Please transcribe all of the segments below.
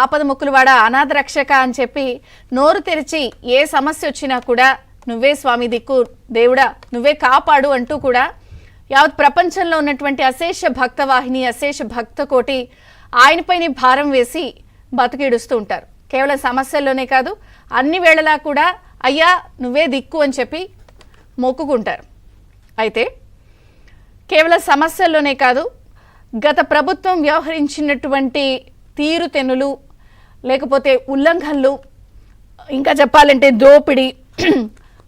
ఆపద ముక్కులవాడ అనాథ రక్షక అని చెప్పి నోరు తెరిచి ఏ సమస్య వచ్చినా కూడా నువ్వే స్వామి దిక్కు దేవుడా నువ్వే కాపాడు అంటూ కూడా యావత్ ప్రపంచంలో ఉన్నటువంటి అశేష భక్తవాహిని అశేష భక్త కోటి ఆయనపైన భారం వేసి బతికిడుస్తూ ఉంటారు. కేవలం సమస్యల్లోనే కాదు అన్ని వేళలా కూడా అయ్యా నువ్వే దిక్కు అని చెప్పి మొక్కుకుంటారు. అయితే కేవలం సమస్యల్లోనే కాదు గత ప్రభుత్వం వ్యవహరించినటువంటి తీరుతెన్నులు లేకపోతే ఉల్లంఘనలు ఇంకా చెప్పాలంటే దోపిడీ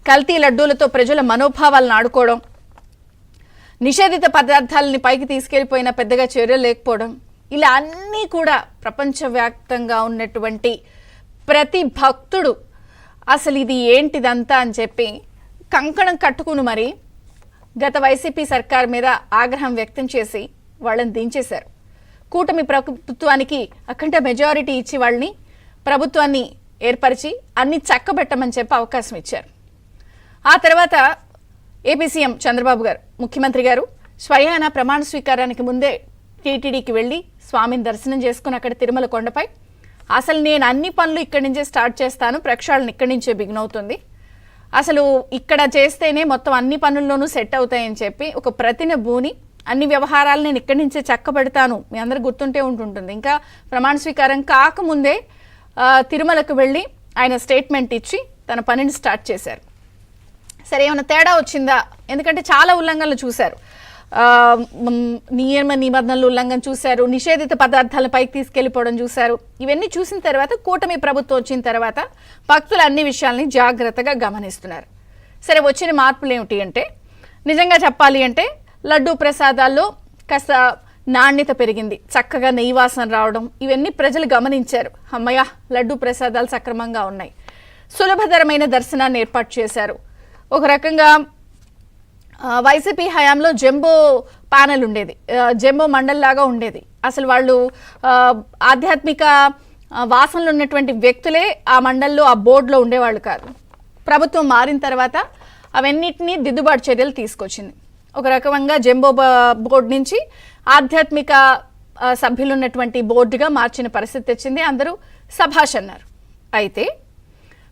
కల్తీ లడ్డూలతో ప్రజల మనోభావాలను ఆడుకోవడం నిషేధిత పదార్థాలని పైకి తీసుకెళ్లిపోయిన పెద్దగా చర్యలు లేకపోవడం ఇలా అన్నీ కూడా ప్రపంచవ్యాప్తంగా ఉన్నటువంటి ప్రతి భక్తుడు అసలు ఇది ఏంటిదంతా అని చెప్పి కంకణం కట్టుకుని మరి గత వైసీపీ సర్కార్ మీద ఆగ్రహం వ్యక్తం చేసి వాళ్ళని దించేశారు. కూటమి ప్రభుత్వానికి అఖండ మెజారిటీ ఇచ్చి వాళ్ళని ప్రభుత్వాన్ని ఏర్పరిచి అన్ని చక్కబెట్టమని చెప్పి అవకాశం ఇచ్చారు. ఆ తర్వాత ఏపీ సీఎం చంద్రబాబు గారు ముఖ్యమంత్రి గారు స్వయాన ప్రమాణ స్వీకారానికి ముందే టీటీడీకి వెళ్ళి స్వామిని దర్శనం చేసుకుని అక్కడ తిరుమల కొండపై అసలు నేను అన్ని పనులు ఇక్కడి నుంచే స్టార్ట్ చేస్తాను, ప్రక్షాళన ఇక్కడి నుంచే బిగిన్ అవుతుంది, అసలు ఇక్కడ చేస్తేనే మొత్తం అన్ని పనుల్లోనూ సెట్ అవుతాయని చెప్పి ఒక ప్రతిన భూని అన్ని వ్యవహారాలు నేను ఇక్కడి నుంచే చక్కబెడతాను మీ అందరు గుర్తుంటే ఉంటుంటుంది. ఇంకా ప్రమాణ స్వీకారం కాకముందే తిరుమలకు వెళ్ళి ఆయన స్టేట్మెంట్ ఇచ్చి తన పనిని స్టార్ట్ చేశారు. సరే ఏమైనా తేడా వచ్చిందా? ఎందుకంటే చాలా ఉల్లంఘనలు చూశారు, నియమ నిబంధనలు ఉల్లంఘన చూశారు, నిషేధిత పదార్థాల పైకి తీసుకెళ్లిపోవడం చూశారు. ఇవన్నీ చూసిన తర్వాత కూటమి ప్రభుత్వం వచ్చిన తర్వాత భక్తులు అన్ని విషయాల్ని జాగ్రత్తగా గమనిస్తున్నారు. సరే వచ్చిన మార్పులు ఏమిటి అంటే నిజంగా చెప్పాలి అంటే లడ్డూ ప్రసాదాల్లో కాస్త నాణ్యత పెరిగింది, చక్కగా నెయ్యి వాసన రావడం ఇవన్నీ ప్రజలు గమనించారు. అమ్మయ్య లడ్డూ ప్రసాదాలు సక్రమంగా ఉన్నాయి. సులభతరమైన దర్శనాన్ని ఏర్పాటు చేశారు. ఒక రకంగా వైసీపీ హయాంలో జంబో ప్యానెల్ ఉండేది, జంబో మండల్ లాగా ఉండేది. అసలు వాళ్ళు ఆధ్యాత్మిక వాసనలు ఉన్నటువంటి వ్యక్తులే ఆ మండల్లో ఆ బోర్డులో ఉండేవాళ్ళు కాదు. ప్రభుత్వం మారిన తర్వాత అవన్నిటినీ దిద్దుబాటు చర్యలు తీసుకొచ్చింది. ఒక రకంగా జంబో బోర్డు నుంచి ఆధ్యాత్మిక సభ్యులు ఉన్నటువంటి బోర్డుగా మార్చిన పరిస్థితి వచ్చింది. అందరూ సభాష్ అన్నారు. అయితే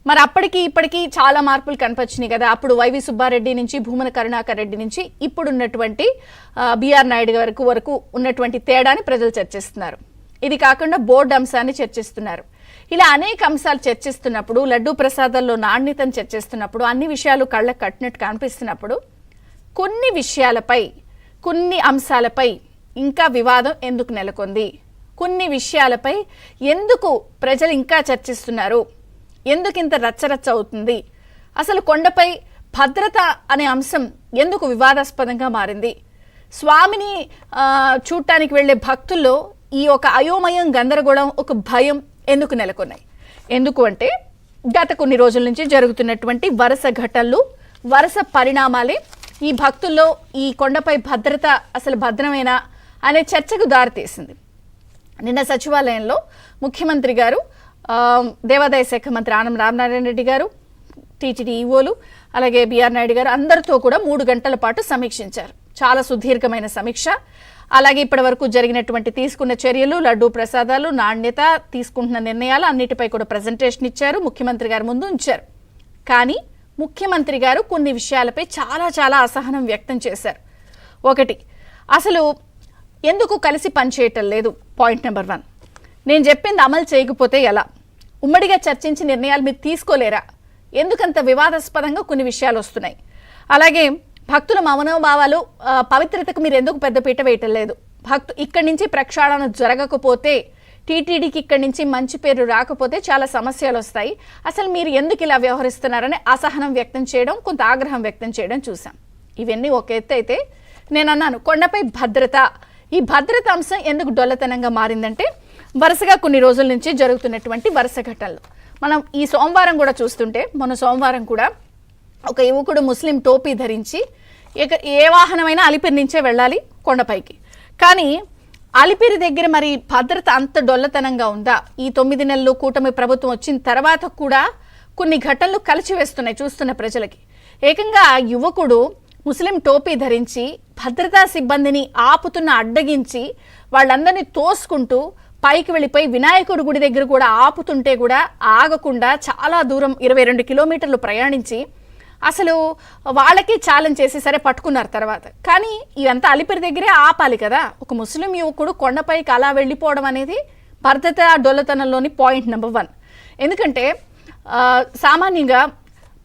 మరి అప్పటికి ఇప్పటికీ చాలా మార్పులు కనిపించినాయి కదా. అప్పుడు వైవి సుబ్బారెడ్డి నుంచి భూమన కరుణాకర్ రెడ్డి నుంచి ఇప్పుడు ఉన్నటువంటి బిఆర్ నాయుడు వరకు ఉన్నటువంటి తేడాని ప్రజలు చర్చిస్తున్నారు. ఇది కాకుండా బోర్డు అంశాన్ని చర్చిస్తున్నారు. ఇలా అనేక అంశాలు చర్చిస్తున్నప్పుడు లడ్డూ ప్రసాదాల్లో నాణ్యతను చర్చిస్తున్నప్పుడు అన్ని విషయాలు కళ్ళకు కట్టినట్టు కనిపిస్తున్నప్పుడు కొన్ని విషయాలపై కొన్ని అంశాలపై ఇంకా వివాదం ఎందుకు నెలకొంది, కొన్ని విషయాలపై ఎందుకు ప్రజలు ఇంకా చర్చిస్తున్నారు, ఎందుకు ఇంత రచ్చరచ్చ అవుతుంది, అసలు కొండపై భద్రత అనే అంశం ఎందుకు వివాదాస్పదంగా మారింది, స్వామిని చూడటానికి వెళ్లే భక్తుల్లో ఈ ఒక అయోమయం గందరగోళం ఒక భయం ఎందుకు నెలకొన్నాయి? ఎందుకు అంటే గత కొన్ని రోజుల నుంచి జరుగుతున్నటువంటి వరుస ఘటనలు వరుస పరిణామాలే ఈ భక్తుల్లో ఈ కొండపై భద్రత అసలు భద్రమేనా అనే చర్చకు దారితీసింది. నిన్న సచివాలయంలో ముఖ్యమంత్రి గారు దేవాదాయ శాఖ మంత్రి ఆనం రామనారాయణ రెడ్డి గారు టీటీడీ ఈవోలు అలాగే బిఆర్ నాయుడు గారు అందరితో కూడా 3 గంటల పాటు సమీక్షించారు. చాలా సుదీర్ఘమైన సమీక్ష. అలాగే ఇప్పటి వరకు జరిగినటువంటి తీసుకున్న చర్యలు లడ్డూ ప్రసాదాలు నాణ్యత తీసుకుంటున్న నిర్ణయాలు అన్నిటిపై కూడా ప్రజెంటేషన్ ఇచ్చారు, ముఖ్యమంత్రి గారు ముందు ఉంచారు. కానీ ముఖ్యమంత్రి గారు కొన్ని విషయాలపై చాలా అసహనం వ్యక్తం చేశారు. ఒకటి, అసలు ఎందుకు కలిసి పనిచేయటం లేదు? పాయింట్ నెంబర్ 1, నేను చెప్పింది అమలు చేయకపోతే ఎలా? ఉమ్మడిగా చర్చించి నిర్ణయాలు మీరు తీసుకోలేరా? ఎందుకంత వివాదాస్పదంగా కొన్ని విషయాలు వస్తున్నాయి? అలాగే భక్తుల మనోభావాలు పవిత్రతకు మీరు ఎందుకు పెద్దపీట వేయటం లేదు? ఇక్కడి నుంచి ప్రక్షాళన జరగకపోతే టీటీడీకి ఇక్కడి నుంచి మంచి పేరు రాకపోతే చాలా సమస్యలు వస్తాయి. అసలు మీరు ఎందుకు ఇలా వ్యవహరిస్తున్నారని అసహనం వ్యక్తం చేయడం, కొంత ఆగ్రహం వ్యక్తం చేయడం చూసాం. ఇవన్నీ ఒక ఎత్తు అయితే నేను అన్నాను కొండపై భద్రత, ఈ భద్రత అంశం ఎందుకు డొల్లతనంగా మారిందంటే వరుసగా కొన్ని రోజుల నుంచి జరుగుతున్నటువంటి వరుస ఘటనలు మనం ఈ సోమవారం కూడా చూస్తుంటే మొన్న సోమవారం కూడా ఒక యువకుడు ముస్లిం టోపీ ధరించి ఏ వాహనమైనా అలిపిరి నుంచే వెళ్ళాలి కొండపైకి. కానీ అలిపిరి దగ్గర మరి భద్రత అంత డొల్లతనంగా ఉందా? ఈ 9 నెలలు కూటమి ప్రభుత్వం వచ్చిన తర్వాత కూడా కొన్ని ఘటనలు కలిచివేస్తున్నాయి చూస్తున్న ప్రజలకి. ఏకంగా యువకుడు ముస్లిం టోపీ ధరించి భద్రతా సిబ్బందిని ఆపుతున్న అడ్డగించి వాళ్ళందరినీ తోసుకుంటూ పైకి వెళ్ళిపోయి వినాయకుడి గుడి దగ్గర కూడా ఆపుతుంటే కూడా ఆగకుండా చాలా దూరం 22 కిలోమీటర్లు ప్రయాణించి అసలు వాళ్ళకి ఛాలెంజ్ చేసి సరే పట్టుకున్నారు తర్వాత. కానీ ఇదంతా అలిపిరి దగ్గరే ఆపాలి కదా. ఒక ముస్లిం యువకుడు కొండపైకి అలా వెళ్ళిపోవడం అనేది భద్రతా డొల్లతనంలోని పాయింట్ నెంబర్ 1. ఎందుకంటే సామాన్యంగా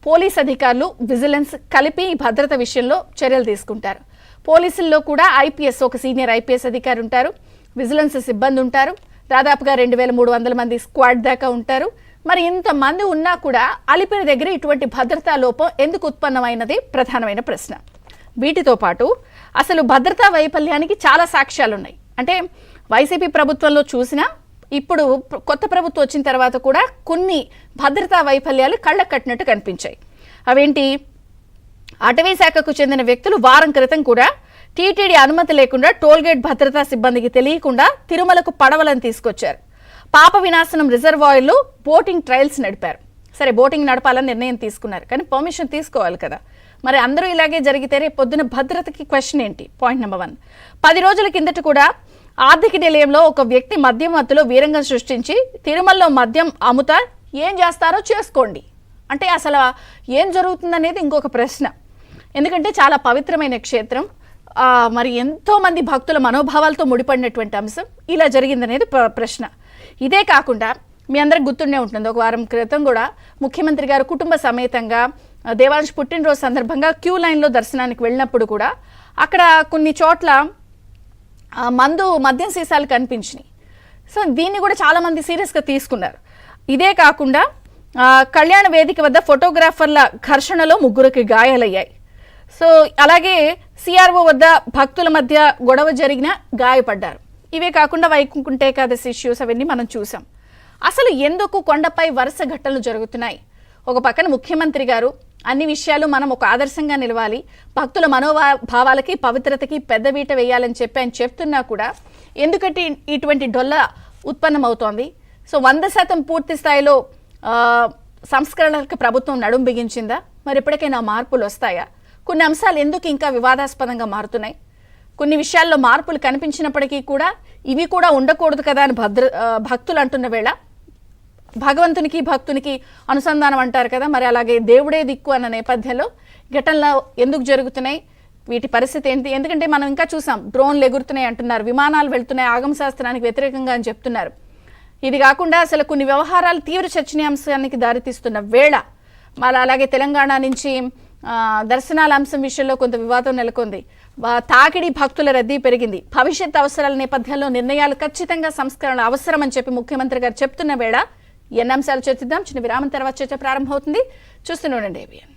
పోలీస్ అధికారులు విజిలెన్స్ కలిపి భద్రత విషయంలో చర్యలు తీసుకుంటారు. పోలీసుల్లో కూడా ఐపీఎస్, ఒక సీనియర్ ఐపీఎస్ అధికారి ఉంటారు, విజిలెన్స్ సిబ్బంది ఉంటారు, దాదాపుగా 2300 మంది స్క్వాడ్ దాకా ఉంటారు. మరి ఇంతమంది ఉన్నా కూడా అలిపిరి దగ్గర ఇటువంటి భద్రతా లోపం ఎందుకు ఉత్పన్నమైనది ప్రధానమైన ప్రశ్న. వీటితో పాటు అసలు భద్రతా వైఫల్యానికి చాలా సాక్ష్యాలు ఉన్నాయి. అంటే వైసీపీ ప్రభుత్వంలో చూసినా ఇప్పుడు కొత్త ప్రభుత్వం వచ్చిన తర్వాత కూడా కొన్ని భద్రతా వైఫల్యాలు కళ్ళకు కట్టినట్టు కనిపించాయి. అవేంటి? అటవీ శాఖకు చెందిన వ్యక్తులు వారం క్రితం కూడా టీటీడీ అనుమతి లేకుండా టోల్గేట్ భద్రతా సిబ్బందికి తెలియకుండా తిరుమలకు పడవలను తీసుకొచ్చారు. పాప వినాశనం రిజర్వాయర్లో బోటింగ్ ట్రయల్స్ నడిపారు. సరే, బోటింగ్ నడపాలని నిర్ణయం తీసుకున్నారు, కానీ పర్మిషన్ తీసుకోవాలి కదా. మరి అందరూ ఇలాగే జరిగితే రేపు పొద్దున భద్రతకి క్వశ్చన్ ఏంటి? Point number 1. 10 రోజుల కిందట కూడా ఆర్థిక నిలయంలో ఒక వ్యక్తి మద్యం మత్తులో వీరంగం సృష్టించి తిరుమలలో మద్యం అమ్ముతా, ఏం చేస్తారో చేసుకోండి అంటే అసలు ఏం జరుగుతుందనేది ఇంకొక ప్రశ్న. ఎందుకంటే చాలా పవిత్రమైన క్షేత్రం, మరి ఎంతోమంది భక్తుల మనోభావాలతో ముడిపడినటువంటి అంశం, ఇలా జరిగిందనేది ప్రశ్న. ఇదే కాకుండా మీ అందరికి గుర్తుండే ఉంటుంది, ఒక వారం క్రితం కూడా ముఖ్యమంత్రి గారు కుటుంబ సమేతంగా దేవాంశ్ పుట్టినరోజు సందర్భంగా క్యూ లైన్లో దర్శనానికి వెళ్ళినప్పుడు కూడా అక్కడ కొన్ని చోట్ల మద్యం సీసాలు కనిపించినాయి. సో దీన్ని కూడా చాలామంది సీరియస్గా తీసుకున్నారు. ఇదే కాకుండా కళ్యాణ వేదిక వద్ద ఫోటోగ్రాఫర్ల ఘర్షణలో 3 గాయాలయ్యాయి. సో అలాగే సిఆర్ఓ వద్ద భక్తుల మధ్య గొడవ జరిగిన గాయపడ్డారు. ఇవే కాకుండా వైకుంఠ ఏకాదశి ఇష్యూస్ అవన్నీ మనం చూసాం. అసలు ఎందుకు కొండపై వరుస ఘటనలు జరుగుతున్నాయి? ఒక పక్కన ముఖ్యమంత్రి గారు అన్ని విషయాలు మనం ఒక ఆదర్శంగా నిలవాలి, భక్తుల మనోభావాలకి పవిత్రతకి పెద్దపీట వేయాలని చెప్పి ఆయన చెప్తున్నా కూడా ఎందుకంటే ఇటువంటి డొల్ల ఉత్పన్నమవుతోంది. సో 100% పూర్తి స్థాయిలో సంస్కరణలకు ప్రభుత్వం నడుం బిగించిందా? మరి ఎప్పటికైనా మార్పులు వస్తాయా? కొన్ని అంశాలు ఎందుకు ఇంకా వివాదాస్పదంగా మారుతున్నాయి? కొన్ని విషయాల్లో మార్పులు కనిపించినప్పటికీ కూడా ఇవి కూడా ఉండకూడదు కదా అని భక్తులు అంటున్న వేళ భగవంతునికి భక్తునికి అనుసంధానం అంటారు కదా, మరి అలాగే దేవుడే దిక్కు అన్న నేపథ్యంలో ఘటనలు ఎందుకు జరుగుతున్నాయి, వీటి పరిస్థితి ఏంటి? ఎందుకంటే మనం ఇంకా చూసాం, డ్రోన్లు ఎగురుతున్నాయి అంటున్నారు, విమానాలు వెళ్తున్నాయి ఆగమ శాస్త్రానికి వ్యతిరేకంగా అని చెప్తున్నారు. ఇది కాకుండా అసలు కొన్ని వ్యవహారాలు తీవ్ర చర్చనీయాంశానికి దారితీస్తున్న వేళ మళ్ళీ అలాగే తెలంగాణ నుంచి దర్శనాల అంశం విషయంలో కొంత వివాదం నెలకొంది. తాకిడి భక్తుల రద్దీ పెరిగింది. భవిష్యత్ అవసరాల నేపథ్యంలో నిర్ణయాలు ఖచ్చితంగా సంస్కరణ అవసరం అని చెప్పి ముఖ్యమంత్రి గారు చెప్తున్న వేళ ఎన్ని అంశాలు చర్చిద్దాం. చిన్న విరామం తర్వాత చర్చ ప్రారంభమవుతుంది. చూస్తూనే ఉండండి ABN.